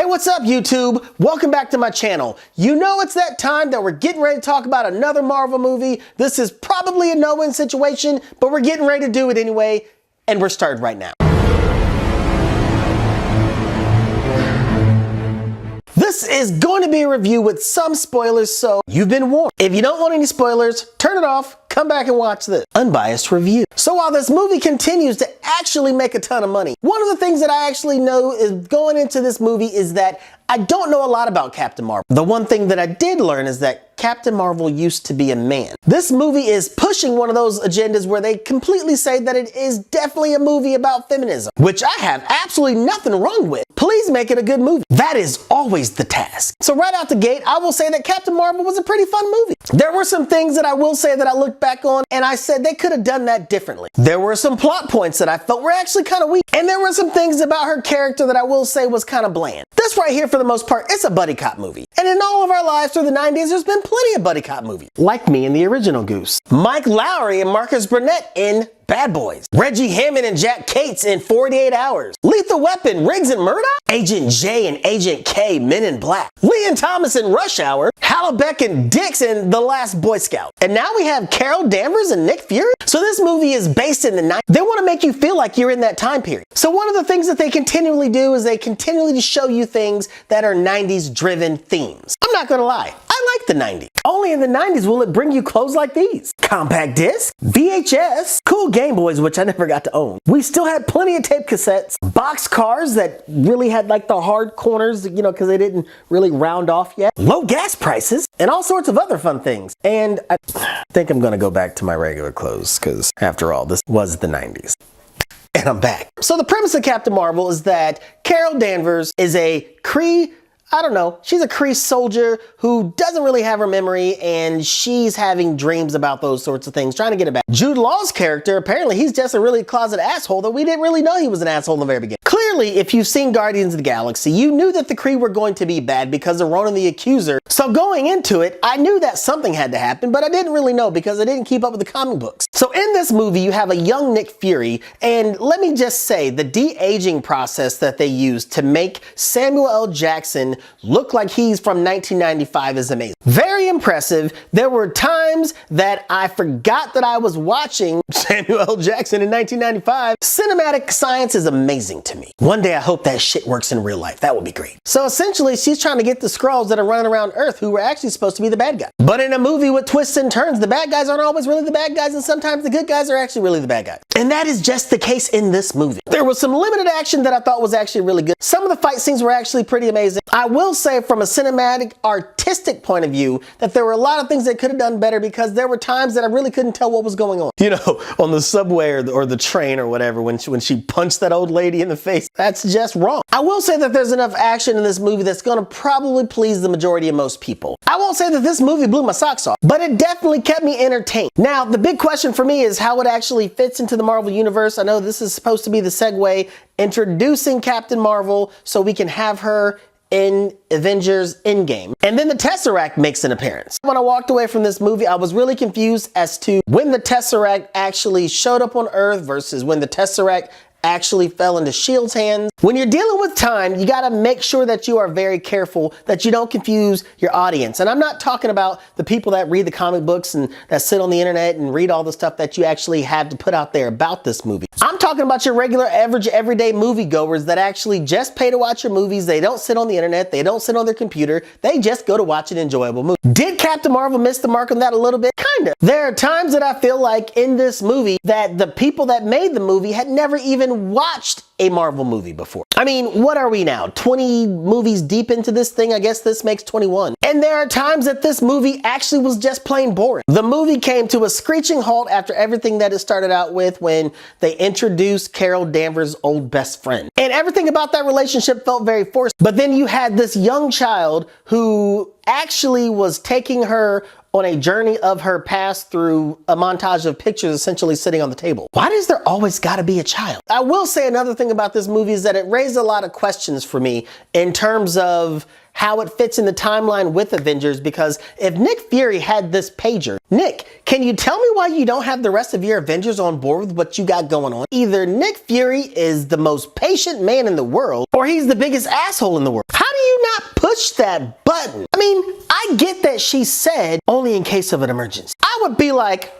Hey, what's up, YouTube? Welcome back to my channel. You know it's that time that we're getting ready to talk about another Marvel movie. This is probably a no-win situation, but we're getting ready to do it anyway, and we're starting right now. This is going to be a review with some spoilers, so you've been warned. If you don't want any spoilers, turn it off, come back and watch this unbiased review. So while this movie continues to actually make a ton of money, one of the things that I actually know is going into this movie is that I don't know a lot about Captain Marvel. The one thing that I did learn is that Captain Marvel used to be a man. This movie is pushing one of those agendas where they completely say that it is definitely a movie about feminism, which I have absolutely nothing wrong with. Please make it a good movie. That is always the task. So right out the gate, I will say that Captain Marvel was a pretty fun movie. There were some things that I will say that I looked back on and I said they could have done that differently. There were some plot points that I felt were actually kind of weak. And there were some things about her character that I will say was kind of bland. This right here, for the most part, it's a buddy cop movie. And in all of our lives through the 90s, there's been plenty of buddy cop movies. Like Me and the Original Goose, Mike Lowrey and Marcus Burnett in Bad Boys, Reggie Hammond and Jack Cates in 48 Hours, Lethal Weapon, Riggs and Murdoch, Agent J and Agent K, Men in Black, Lee and Thomas in Rush Hour, Hallebeck and Dix in The Last Boy Scout. And now we have Carol Danvers and Nick Fury. So this movie is based in the 90s. They want to make you feel like you're in that time period. So one of the things that they continually do is they continually show you things that are 90s driven themes. I'm not gonna lie, I like the 90s. Only in the 90s will it bring you clothes like these. Compact disc, VHS, cool Game Boys, which I never got to own. We still had plenty of tape cassettes, box cars that really had like the hard corners, you know, because they didn't really round off yet, low gas prices, and all sorts of other fun things. And I think I'm gonna go back to my regular clothes because after all, this was the 90s. And I'm back. So the premise of Captain Marvel is that Carol Danvers is a she's a Kree soldier who doesn't really have her memory, and she's having dreams about those sorts of things, trying to get it back. Jude Law's character, apparently he's just a really closet asshole that we didn't really know he was an asshole in the very beginning. Clearly, if you've seen Guardians of the Galaxy, you knew that the Kree were going to be bad because of Ronan the Accuser. So going into it, I knew that something had to happen, but I didn't really know because I didn't keep up with the comic books. So in this movie, you have a young Nick Fury, and let me just say, the de-aging process that they used to make Samuel L. Jackson look like he's from 1995 is amazing. Very impressive. There were times that I forgot that I was watching Samuel L. Jackson in 1995. Cinematic science is amazing to me. One day I hope that shit works in real life. That would be great. So essentially, she's trying to get the Skrulls that are running around Earth who were actually supposed to be the bad guys. But in a movie with twists and turns, the bad guys aren't always really the bad guys, and sometimes the good guys are actually really the bad guys. And that is just the case in this movie. There was some limited action that I thought was actually really good. Some of the fight scenes were actually pretty amazing. I will say from a cinematic, artistic point of view that there were a lot of things they could have done better because there were times that I really couldn't tell what was going on. You know, on the subway or the train or whatever, when she punched that old lady in the face, that's just wrong. I will say that there's enough action in this movie that's gonna probably please the majority of most people. I won't say that this movie blew my socks off, but it definitely kept me entertained. Now, the big question for me is how it actually fits into the Marvel Universe. I know this is supposed to be the segue introducing Captain Marvel so we can have her in Avengers Endgame. And then the Tesseract makes an appearance. When I walked away from this movie, I was really confused as to when the Tesseract actually showed up on Earth versus when the Tesseract actually fell into S.H.I.E.L.D.'s hands. When you're dealing with time, you gotta make sure that you are very careful, that you don't confuse your audience. And I'm not talking about the people that read the comic books and that sit on the internet and read all the stuff that you actually have to put out there about this movie. I'm talking about your regular, average, everyday moviegoers that actually just pay to watch your movies. They don't sit on the internet. They don't sit on their computer. They just go to watch an enjoyable movie. Did Captain Marvel miss the mark on that a little bit? Kinda. There are times that I feel like in this movie that the people that made the movie had never even watched a Marvel movie before. I mean, what are we now? 20 movies deep into this thing? I guess this makes 21. And there are times that this movie actually was just plain boring. The movie came to a screeching halt after everything that it started out with when they introduced Carol Danvers' old best friend. And everything about that relationship felt very forced. But then you had this young child who actually was taking her on a journey of her past through a montage of pictures essentially sitting on the table. Why does there always gotta be a child? I will say another thing about this movie is that it raised a lot of questions for me in terms of how it fits in the timeline with Avengers, because if Nick Fury had this pager, Nick, can you tell me why you don't have the rest of your Avengers on board with what you got going on? Either Nick Fury is the most patient man in the world, or he's the biggest asshole in the world. How do push that button. I mean, I get that she said only in case of an emergency. I would be like,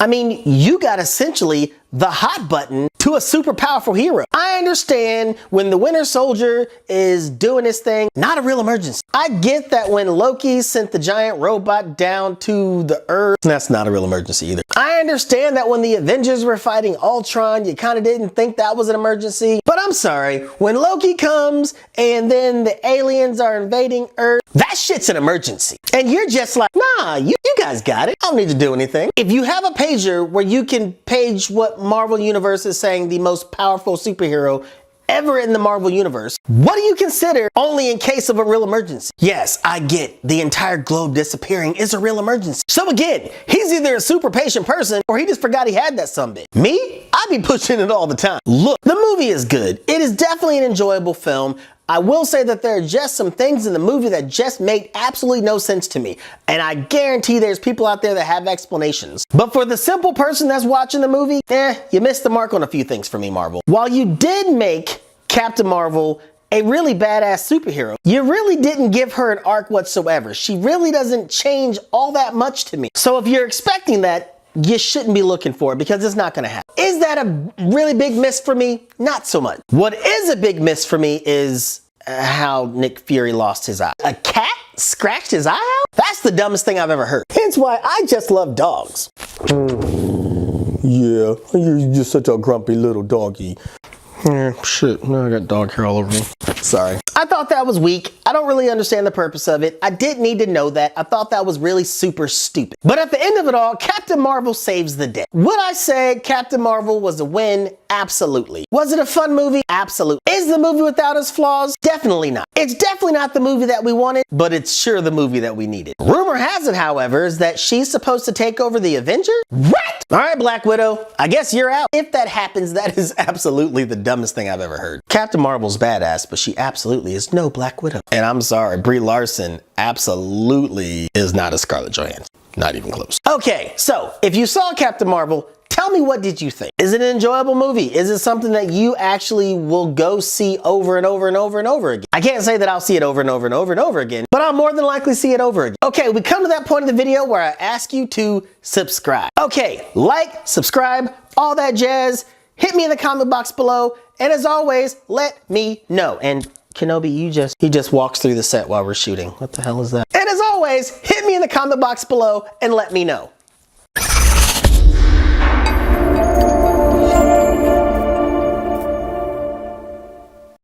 I mean, you got essentially the hot button to a super powerful hero. I understand when the Winter Soldier is doing his thing, not a real emergency. I get that when Loki sent the giant robot down to the Earth, that's not a real emergency either. I understand that when the Avengers were fighting Ultron, you kind of didn't think that was an emergency. But I'm sorry, when Loki comes and then the aliens are invading Earth, that shit's an emergency. And you're just like, nah, you guys got it. I don't need to do anything. If you have a pager where you can page what Marvel Universe is saying the most powerful superhero ever in the Marvel Universe, what do you consider only in case of a real emergency? Yes, I get the entire globe disappearing is a real emergency. So again, he's either a super patient person or he just forgot he had that sumbitch. Me? I be pushing it all the time. Look, the movie is good. It is definitely an enjoyable film. I will say that there are just some things in the movie that just made absolutely no sense to me. And I guarantee there's people out there that have explanations. But for the simple person that's watching the movie, you missed the mark on a few things for me, Marvel. While you did make Captain Marvel a really badass superhero, you really didn't give her an arc whatsoever. She really doesn't change all that much to me. So if you're expecting that, you shouldn't be looking for it because it's not gonna happen. Is that a really big miss for me? Not so much. What is a big miss for me is how Nick Fury lost his eye. A cat scratched his eye out? That's the dumbest thing I've ever heard. Hence why I just love dogs. Yeah, you're just such a grumpy little doggy. Shit, now I got dog hair all over me. Sorry. I thought that was weak. I don't really understand the purpose of it. I didn't need to know that. I thought that was really super stupid. But at the end of it all, Captain Marvel saves the day. Would I say Captain Marvel was a win? Absolutely. Was it a fun movie? Absolutely. Is the movie without its flaws? Definitely not. It's definitely not the movie that we wanted, but it's sure the movie that we needed. Rumor has it, however, is that she's supposed to take over the Avengers? What? All right, Black Widow, I guess you're out. If that happens, that is absolutely the dumbest thing I've ever heard. Captain Marvel's badass, but she absolutely is no Black Widow. And I'm sorry, Brie Larson absolutely is not a Scarlett Johansson. Not even close. Okay, so if you saw Captain Marvel, tell me, what did you think? Is it an enjoyable movie? Is it something that you actually will go see over and over and over and over again? I can't say that I'll see it over and over and over and over again, but I'll more than likely see it over again. Okay, we come to that point of the video where I ask you to subscribe. Okay, like, subscribe, all that jazz. Hit me in the comment box below, and as always, let me know. And Kenobi, he just walks through the set while we're shooting. What the hell is that? And as always, hit me in the comment box below and let me know.